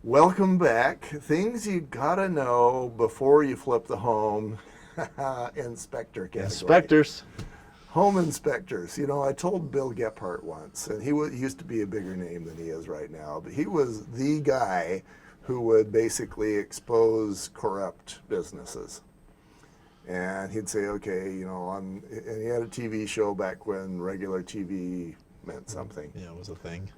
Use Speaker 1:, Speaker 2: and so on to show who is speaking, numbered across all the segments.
Speaker 1: Welcome back. Things you gotta know before you flip the home. Inspector category.
Speaker 2: Inspectors.
Speaker 1: Home inspectors. You know, I told Bill Gephardt once, and he used to be a bigger name than he is right now, but he was the guy who would basically expose corrupt businesses. And he'd say, okay, and he had a TV show back when regular TV meant something.
Speaker 2: Yeah, it was a thing.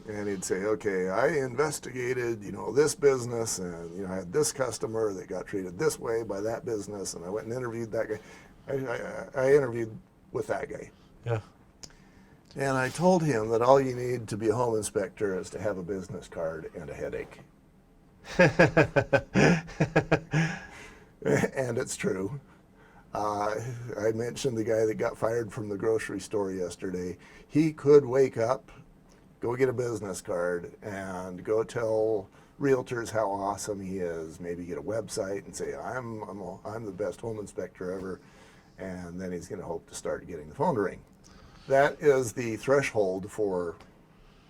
Speaker 1: And he'd say, okay, I investigated, this business, and, I had this customer that got treated this way by that business, and I went and interviewed that guy. I interviewed with that guy.
Speaker 2: Yeah.
Speaker 1: And I told him that all you need to be a home inspector is to have a business card and a headache. And it's true. I mentioned the guy that got fired from the grocery store yesterday. He could wake up, go get a business card, and go tell realtors how awesome he is. Maybe get a website and say, I'm the best home inspector ever. And then he's going to hope to start getting the phone to ring. That is the threshold for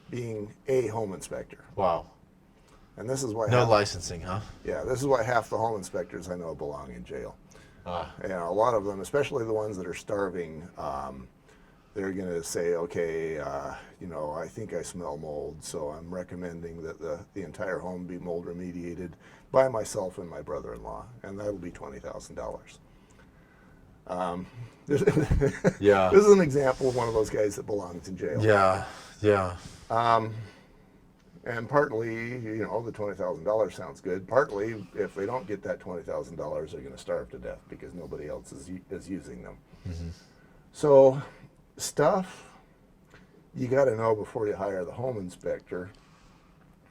Speaker 1: being a home inspector.
Speaker 2: Wow.
Speaker 1: And this is why
Speaker 2: No licensing, huh?
Speaker 1: Yeah, this is why half the home inspectors I know belong in jail. A lot of them, especially the ones that are starving, they're going to say, okay, I think I smell mold, so I'm recommending that the entire home be mold remediated by myself and my brother-in-law, and that'll be $20,000.
Speaker 2: Yeah.
Speaker 1: This is an example of one of those guys that belongs in jail.
Speaker 2: Yeah.
Speaker 1: And partly, the $20,000 sounds good. Partly, if they don't get that $20,000, they're going to starve to death because nobody else is using them.
Speaker 2: Mm-hmm.
Speaker 1: So, stuff you got to know before you hire the home inspector.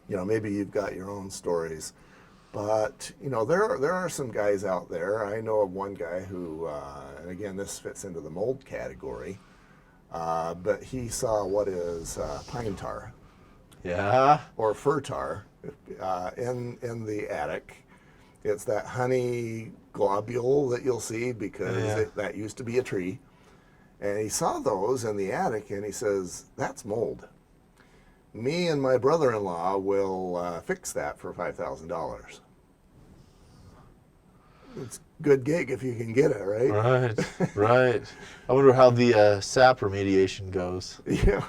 Speaker 1: Maybe you've got your own stories, but there are some guys out there. I know of one guy who, and again, this fits into the mold category, but he saw what is pine tar.
Speaker 2: Yeah.
Speaker 1: Or fir tar in the attic. It's that honey globule that you'll see because that used to be a tree. And he saw those in the attic and he says, that's mold. Me and my brother-in-law will fix that for $5,000. It's a good gig if you can get it, right?
Speaker 2: Right. I wonder how the sap remediation goes.
Speaker 1: Yeah.